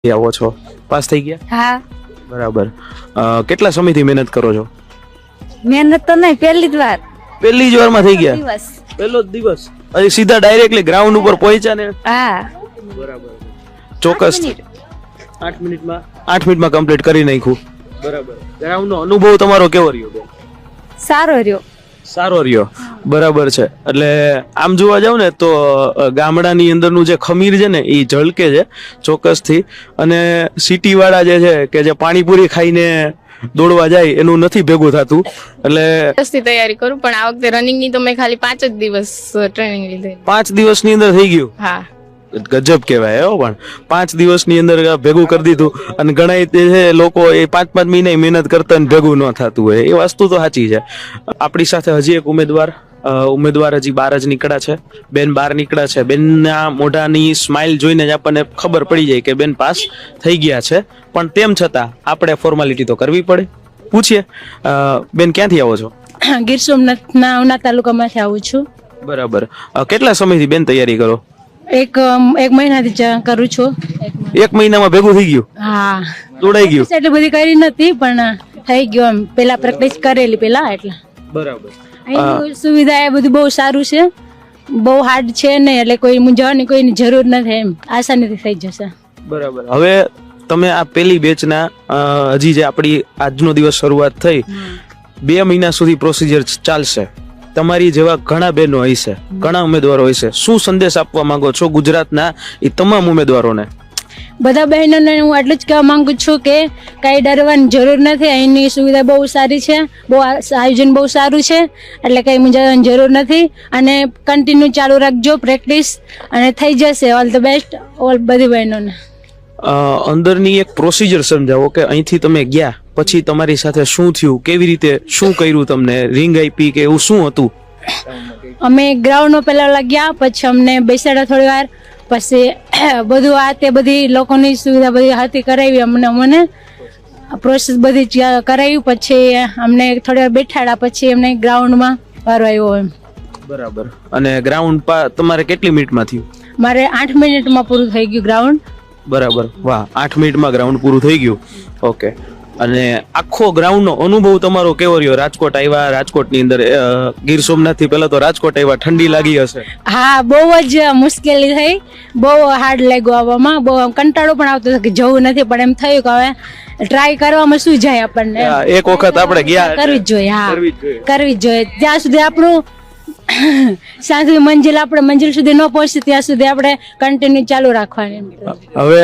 આવો છો? પાસ થઈ ગયા? હા. બરાબર. કેટલા સમયથી મહેનત કરો છો? મહેનત તો નહીં, પહેલી જ વાર. પહેલી જ વારમાં થઈ ગયા? દિવસ. પહેલો જ દિવસ? અહીં સીધા ડાયરેક્ટલી ગ્રાઉન્ડ ઉપર પહોંચ્યા ને? હા. બરાબર. ચોક્કસ 8 મિનિટમાં કમ્પ્લીટ કરી નાખ્યું. બરાબર. ગ્રાઉન્ડ નો અનુભવ તમારો કેવો રહ્યો બેન? સારો રહ્યો. સારો રહ્યો. બરાબર છે. એટલે આમ જોવા જાવ ને તો ગામડાની અંદરનું જે ખમીર છે ને એ ઝળકે છે ચોક્કસથી. અને સિટી વાળા જે છે કે જે પાણીપુરી ખાઈને દોડવા જાય એનું નથી ભેગું થતું. એટલે દિવસથી તૈયારી કરું, પણ આ વખતે રનિંગ ની તો મેં ખાલી 5 જ દિવસ ટ્રેનિંગ લીધી. 5 દિવસની અંદર થઈ ગયું? હા. ગજબ કહેવાય હો. પણ 5 દિવસની અંદર ભેગું કરી દીધું. અને ઘણા જે છે લોકો એ 5-5 મહિના મહેનત કરતા ને ભેગું ન થતું હોય, એ વસ્તુ તો સાચી છે. આપણી સાથે હજી એક ઉમેદવાર હજી બહાર જ નીકળ્યા છે. બેન બહાર નીકળ્યા છે. બેનના મોઢાની સ્માઇલ જોઈને જ આપણને ખબર પડી જાય કે બેન પાસ થઈ ગયા છે. પણ તેમ છતાં આપણે ફોર્માલિટી તો કરવી પડે. પૂછીએ, બેન ક્યાંથી આવો છો? ગીર સોમનાથના ઉના તાલુકામાંથી આવું છું. બરાબર. કેટલા સમયથી બેન તૈયારી કરો? એક મહિનાથી કરું છું. 1 મહિનામાં ભેગું થઈ ગયું? હા. દોડાઈ ગયું? એટલી બધી કરી નથી પણ થઈ ગયું. એમ પેલા પ્રેક્ટિસ કરેલી પેલા એટલે. બરાબર. અહીં સુવિધા એ બધું બહુ સારું છે, બહુ હાર્ડ છે ને, એટલે કોઈ મૂંઝાવાની કોઈની જરૂર નથી, એમ આસાનીથી થઈ જશે. બરાબર. હવે તમે આ પેલી બેચના હજી જે આપણી આજનો દિવસ શરૂઆત થઈ, 2 મહિના સુધી પ્રોસિજર ચાલશે. તમારી જેવા ઘણા બહેનો હશે, ઘણા ઉમેદવારો હશે. શું સંદેશ આપવા માંગો છો ગુજરાતના એ તમામ ઉમેદવારોને? બધા બહેનોને હું એટલું જ કહેવા માંગુ છું કે કાંઈ ડરવાની જરૂર નથી. અહીંની સુવિધા બહુ સારી છે, બહુ આયોજન બહુ સારું છે, એટલે કંઈ મૂંઝાવાની જરૂર નથી. અને કન્ટિન્યુ ચાલુ રાખજો પ્રેક્ટિસ, અને થઈ જશે. ઓલ ધ બેસ્ટ ઓલ બધી બહેનોને. અંદરની એક પ્રોસિજર સમજાવો કે અહીંથી તમે ગયા પછી તમારી સાથે શું થયું, કેવી રીતે શું કર્યું, તમને રિંગ આપી કે એવું શું હતું? અમે ગ્રાઉન્ડમાં પહેલા ગયા, પછી અમને બેસાડ્યા થોડી વાર, પછી બધું આ તે બધી લોકોની સુવિધા બધી હતી કરાવી. અમને પ્રોસેસ બધી કરાવી, પછી અમને થોડી વાર બેઠાડ્યા, પછી અમને ગ્રાઉન્ડમાં વારો આવ્યો. એમ. બરાબર. અને ગ્રાઉન્ડ તમારે કેટલી મિનિટમાં થયું? મારે 8 મિનિટમાં પૂરું થઈ ગયું ગ્રાઉન્ડ. બરાબર. વાહ, 8 મિનિટમાં ગ્રાઉન્ડ પૂરું થઈ ગયું. ઓકે. અને આખો ગ્રાઉન્ડ નો અનુભવ તમારો કેવો રહ્યો? રાજકોટ આવ્યા, રાજકોટની અંદર ગીર સોમનાથ થી પહેલા તો રાજકોટ આવ્યા, ઠંડી લાગી હશે? હા, બહુ જ મુશ્કેલી થઈ, બહુ હાર્ડ લાગ્યું આવવામાં, બહુ કંટાળો પણ આવતો હતો કે જવું નથી, પણ એમ થયું કે હવે ટ્રાય કરવામાં શું જાય આપણને. એક વખત આપણે ગયા, કરવી જ જોઈએ. હા, કરવી જ જોઈએ. ત્યાં સુધી આપણું સાંજની મંજિલ સુધી ન પહોંચે ત્યાં સુધી આપણે કન્ટિન્યુ ચાલુ રાખવાની. હવે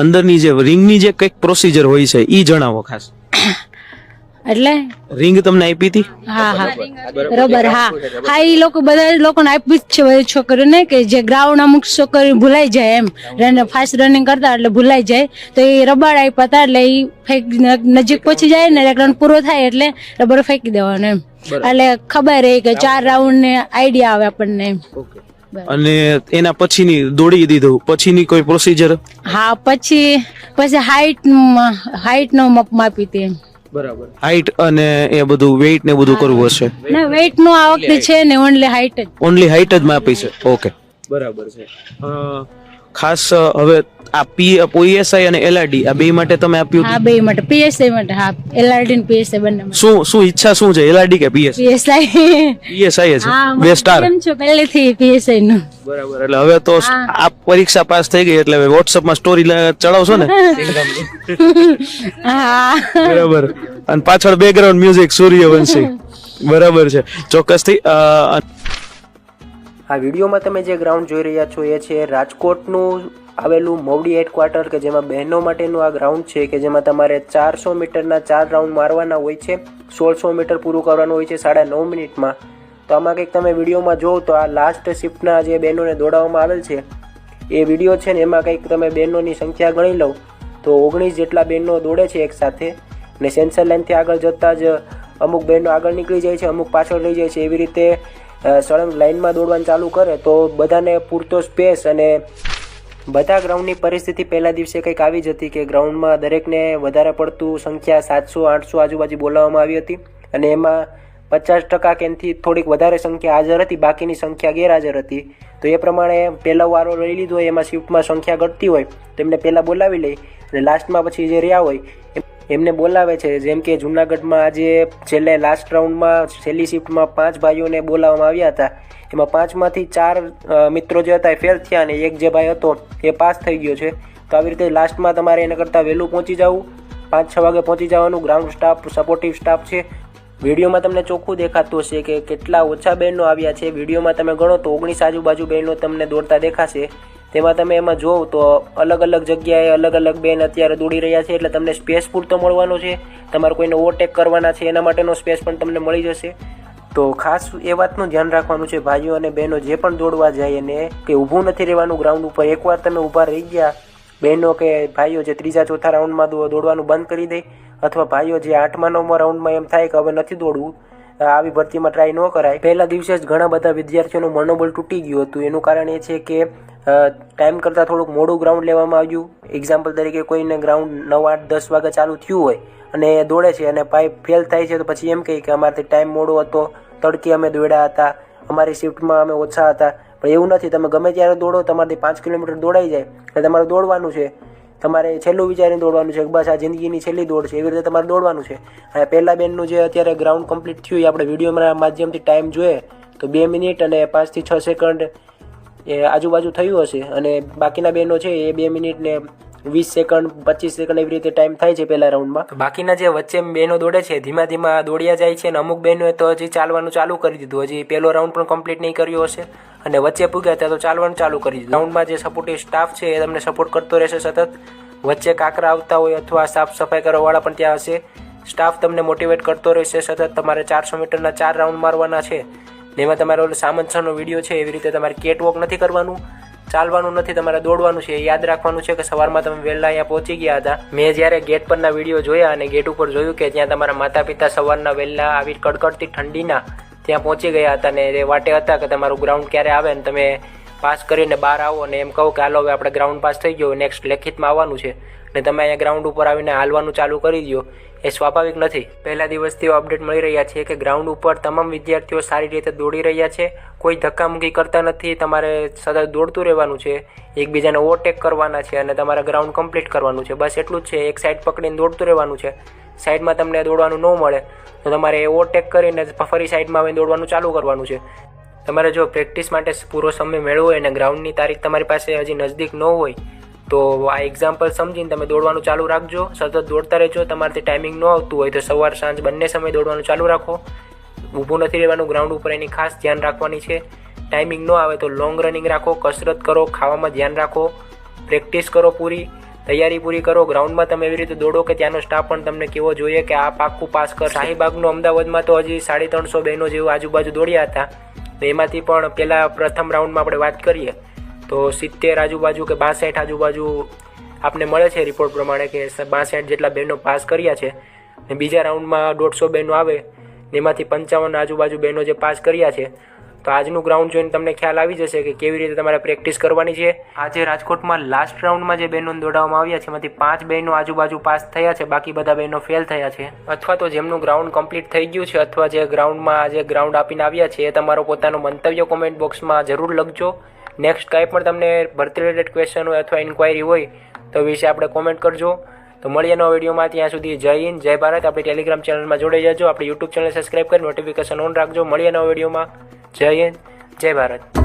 અંદરની જે રિંગની જે કઈક પ્રોસિજર હોય છે ઈ જણાવો ખાસ. એટલે રિંગ તમને આપી હતી? હા, બરોબર. હા, એ લોકો બધા લોકોને આપી જ છે, બધી છોકરીઓને, કે જે ગ્રાઉન્ડ અમુક છોકરીઓ ભૂલાઈ જાય, એમ ફાસ્ટ રનિંગ કરતા એટલે ભૂલાઈ જાય, તો એ રબર આપ્યા હતા, એટલે એ નજીક પહોંચી જાય ને, ગ્રાઉન્ડ પૂરો થાય એટલે રબર ફેંકી દેવાનું. એમ એટલે ખબર રહે કે 4 રાઉન્ડ ને આઈડિયા આવે આપણને. અને એના પછીની દોડી દીધું પછીની કોઈ પ્રોસિજર? હા, પછી હાઈટ નો માપી હતી. બરાબર. હાઈટ અને એ બધું વેઇટ ને બધું કરવું હશે? ના, વેઇટ નો આ વખતે છે ને, ઓનલી હાઈટ જ. ઓનલી હાઈટ જ માપી છે. ઓકે, બરાબર છે. ખાસ હવે આ પીએસઆઈ અને એલઆરડી આ બે માટે તમે આપ્યું? હા, બે માટે. પીએસઆઈ માટે. હા, એલઆરડી ને પીએસઆઈ બંને. શું ઈચ્છા શું છે? એલઆરડી કે પીએસઆઈ? પીએસઆઈ છે. બે સ્ટાર છો પહેલેથી પીએસઆઈ નું. બરાબર. એટલે હવે તો આ પરીક્ષા પાસ થઈ ગઈ એટલે વોટ્સએપ માં સ્ટોરી ચડાવશો ને? હા, બરાબર. અને પાછળ બેકગ્રાઉન્ડ મ્યુઝિક સૂર્યવંશી. બરાબર છે, ચોક્કસથી. આ વિડીયોમાં તમે જે ગ્રાઉન્ડ જોઈ રહ્યા છો એ છે રાજકોટનું આવેલું મોવડી હેડક્વાર્ટર, કે જેમાં બહેનો માટેનું આ ગ્રાઉન્ડ છે, કે જેમાં તમારે 400 મીટરના 4 રાઉન્ડ મારવાના હોય છે. 1600 મીટર પૂરું કરવાનું હોય છે 9.5 મિનિટમાં. તો આમાં કંઈક તમે વિડીયોમાં જોવો તો આ લાસ્ટ શિફ્ટના જે બહેનોને દોડાવવામાં આવેલ છે એ વિડીયો છે ને, એમાં કંઈક તમે બહેનોની સંખ્યા ગણી લો તો 19 જેટલા બહેનો દોડે છે એક સાથે. ને સેન્સર લાઇનથી આગળ જતાં જ અમુક બહેનો આગળ નીકળી જાય છે, અમુક પાછળ રહી જાય છે. એવી રીતે સળંગ લાઇનમાં દોડવાનું ચાલુ કરે તો બધાને પૂરતો સ્પેસ. અને બધા ગ્રાઉન્ડની પરિસ્થિતિ પહેલા દિવસે કંઈક આવી જ હતી કે ગ્રાઉન્ડમાં દરેકને વધારે પડતું સંખ્યા 700-800 આજુબાજુ બોલાવવામાં આવી હતી. અને એમાં 50% કે એનાથી થોડીક વધારે સંખ્યા હાજર હતી, બાકીની સંખ્યા ગેરહાજર હતી. તો એ પ્રમાણે પહેલો વારો લઈ લીધો હોય, એમાં શિફ્ટમાં સંખ્યા ઘટતી હોય તો એમને પહેલાં બોલાવી લે અને લાસ્ટમાં પછી જે રહ્યા હોય એમને બોલાવે છે. જેમ કે જૂનાગઢમાં આજે છેલ્લે લાસ્ટ રાઉન્ડમાં છેલ્લી શિફ્ટમાં 5 ભાઈઓને બોલાવવામાં આવ્યા હતા. એમાં 5માંથી 4 મિત્રો જે હતા એ ફેલ થયા અને એક જે ભાઈ હતો એ પાસ થઈ ગયો છે. તો આવી રીતે લાસ્ટમાં તમારે એના કરતાં વહેલું પહોંચી જવું, 5-6 વાગે પહોંચી જવાનું. ગ્રાઉન્ડ સ્ટાફ સપોર્ટિવ સ્ટાફ છે. વિડીયોમાં તમને ચોખ્ખું દેખાતું હશે કે કેટલા ઓછા બહેનો આવ્યા છે. વિડીયોમાં તમે ગણો તો 19 આજુબાજુ બહેનો તમને દોડતા દેખાશે. તેમાં તમે એમાં જોવો તો અલગ અલગ જગ્યાએ અલગ અલગ બેન અત્યારે દોડી રહ્યા છે, એટલે તમને સ્પેસ પૂરતો મળવાનો છે. તમારે કોઈને ઓવરટેક કરવાના છે એના માટેનો સ્પેસ પણ તમને મળી જશે. તો ખાસ એ વાતનું ધ્યાન રાખવાનું છે ભાઈઓ અને બહેનો જે પણ દોડવા જાય એને કે ઊભું નથી રહેવાનું ગ્રાઉન્ડ ઉપર. એકવાર તમે ઊભા રહી ગયા બહેનો કે ભાઈઓ જે 3-4 રાઉન્ડમાં દોડવાનું બંધ કરી દે, અથવા ભાઈઓ જે 8મા-9મા રાઉન્ડમાં એમ થાય કે હવે નથી દોડવું, આવી ભરતીમાં ટ્રાય ન કરાય. પહેલા દિવસે જ ઘણા બધા વિદ્યાર્થીઓનું મનોબળ તૂટી ગયું હતું. એનું કારણ એ છે કે ટાઈમ કરતાં થોડુંક મોડું ગ્રાઉન્ડ લેવામાં આવ્યું. એક્ઝામ્પલ તરીકે કોઈને ગ્રાઉન્ડ 9, 8, 10 વાગે ચાલુ થયું હોય અને દોડે છે અને પાઇપ ફેલ થાય છે તો પછી એમ કહે કે અમારાથી ટાઈમ મોડો હતો, તડકે અમે દોડ્યા હતા, અમારી શિફ્ટમાં અમે ઓછા હતા. પણ એવું નથી. તમે ગમે ત્યારે દોડો, તમારાથી 5 કિલોમીટર દોડાઈ જાય એટલે તમારે દોડવાનું છે. તમારે છેલ્લું વિચારીને દોડવાનું છે કે બસ આ જિંદગીની છેલ્લી દોડ છે, એવી રીતે તમારે દોડવાનું છે. અને પહેલા બેનનું જે અત્યારે ગ્રાઉન્ડ કમ્પ્લીટ થયું એ આપણે વિડીયોના માધ્યમથી ટાઈમ જોઈએ તો 2 મિનિટ અને 5 થી 6 સેકન્ડ એ આજુબાજુ થયું હશે. અને બાકીના બહેનો છે એ 2 મિનિટ ને 20 સેકન્ડ 25 સેકન્ડ એવી રીતે ટાઈમ થાય છે પહેલા રાઉન્ડમાં. બાકીના જે વચ્ચે બહેનો દોડે છે ધીમા ધીમા દોડ્યા જાય છે અને અમુક બહેનોએ તો હજી ચાલવાનું ચાલુ કરી દીધું. હજી પહેલો રાઉન્ડ પણ કમ્પ્લીટ નહીં કર્યો હશે અને વચ્ચે પૂગ્યા ત્યાં તો ચાલવાનું ચાલુ કરી દીધું. રાઉન્ડમાં જે સપોર્ટિવ સ્ટાફ છે એ તમને સપોર્ટ કરતો રહેશે સતત. વચ્ચે કાંકરા આવતા હોય અથવા સાફ સફાઈ કરવાવાળા પણ ત્યાં હશે. સ્ટાફ તમને મોટિવેટ કરતો રહેશે સતત. તમારે 400 મીટરના 4 રાઉન્ડ મારવાના છે. એમાં તમારે ઓલો સામંતસરનો વિડીયો છે એવી રીતે તમારે કેટ વોક નથી કરવાનું, ચાલવાનું નથી, તમારે દોડવાનું છે. યાદ રાખવાનું છે કે સવારમાં તમે વહેલા અહીંયા પહોંચી ગયા હતા. મેં જ્યારે ગેટ પરના વિડીયો જોયા અને ગેટ ઉપર જોયું કે ત્યાં તમારા માતા પિતા સવારના વહેલા આવી કડકડતી ઠંડીના ત્યાં પહોંચી ગયા હતા અને એ વાટે હતા કે તમારું ગ્રાઉન્ડ ક્યારે આવે અને તમે પાસ કરીને બહાર આવો અને એમ કહો કે હાલો હવે આપણે ગ્રાઉન્ડ પાસ થઈ ગયો, નેક્સ્ટ લેખિતમાં આવવાનું છે અને તમે અહીંયા ગ્રાઉન્ડ ઉપર આવીને હાલવાનું ચાલુ કરી દો, એ સ્વાભાવિક નથી. પહેલા દિવસથી અપડેટ મળી રહ્યા છે કે ગ્રાઉન્ડ ઉપર તમામ વિદ્યાર્થીઓ સારી રીતે દોડી રહ્યા છે. કોઈ ધક્કામુક્કી કરતા નથી. તમારે સતત દોડતું રહેવાનું છે, એકબીજાને ઓવરટેક કરવાના છે અને તમારે ગ્રાઉન્ડ કમ્પ્લીટ કરવાનું છે. બસ એટલું જ છે. એક સાઈડ પકડીને દોડતું રહેવાનું છે. સાઈડમાં તમને દોડવાનું ન મળે તો તમારે ઓવરટેક કરીને ફરી સાઈડમાં આવીને દોડવાનું ચાલુ કરવાનું છે. તમારે જો પ્રેક્ટિસ માટે પૂરો સમય મેળવો હોય અને ગ્રાઉન્ડની તારીખ તમારી પાસે હજી નજદીક ન હોય તો આ એક્ઝામ્પલ સમજીને તમે દોડવાનું ચાલુ રાખજો. સતત દોડતા રહેજો. તમારાથી ટાઈમિંગ ન આવતું હોય તો સવાર સાંજ બંને સમય દોડવાનું ચાલુ રાખો. ઊભું નથી રહેવાનું ગ્રાઉન્ડ ઉપર, એની ખાસ ધ્યાન રાખવાની છે. ટાઈમિંગ ન આવે તો લોંગ રનિંગ રાખો, કસરત કરો, ખાવામાં ધ્યાન રાખો, પ્રેક્ટિસ કરો, પૂરી તૈયારી પૂરી કરો. ગ્રાઉન્ડમાં તમે એવી રીતે દોડો કે ત્યાંનો સ્ટાફ પણ તમને કેવો જોઈએ કે આ પાક્કું પાસ કર. શાહીબાગનો અમદાવાદમાં તો હજી 350 બહેનો જેવું આજુબાજુ દોડ્યા હતા. એમાંથી પણ પહેલાં પ્રથમ રાઉન્ડમાં આપણે વાત કરીએ તો 70 આજુબાજુ કે 62 આજુબાજુ આપને મળે છે રિપોર્ટ પ્રમાણે કે 62 જેટલા બહેનો પાસ કર્યા છે. ને બીજા રાઉન્ડમાં 150 બહેનો આવે ને એમાંથી 55 આજુબાજુ બહેનો જે પાસ કર્યા છે. તો આજનું ગ્રાઉન્ડ જોઈને તમને ખ્યાલ આવી જશે કે કેવી રીતે તમારે પ્રેક્ટિસ કરવાની છે. આજે રાજકોટમાં લાસ્ટ રાઉન્ડમાં જે બહેનોને દોડાવવામાં આવ્યા છે એમાંથી 5 બહેનો આજુબાજુ પાસ થયા છે, બાકી બધા બહેનો ફેલ થયા છે. અથવા તો જેમનું ગ્રાઉન્ડ કમ્પ્લીટ થઈ ગયું છે અથવા જે ગ્રાઉન્ડમાં આજે ગ્રાઉન્ડ આપીને આવ્યા છે એ તમારો પોતાનો મંતવ્ય કોમેન્ટ બોક્સમાં જરૂર લખજો. નેક્સ્ટ કાંઈ પણ તમને ભરતી રિલેટેડ ક્વેશ્ચન હોય અથવા ઇન્ક્વાયરી હોય તો વિશે આપણે કોમેન્ટ કરજો. તો મળીએ નવા વિડીયોમાં. ત્યાં સુધી જય હિન્દ, જય ભારત. આપણી ટેલિગ્રામ ચેનલમાં જોડાઈ જજો. આપણી યુટ્યુબ ચેનલ સબસ્ક્રાઈબ કરી નોટિફિકેશન ઓન રાખજો. મળીએ નવા વિડીયોમાં. જય હિન્દ, જય ભારત.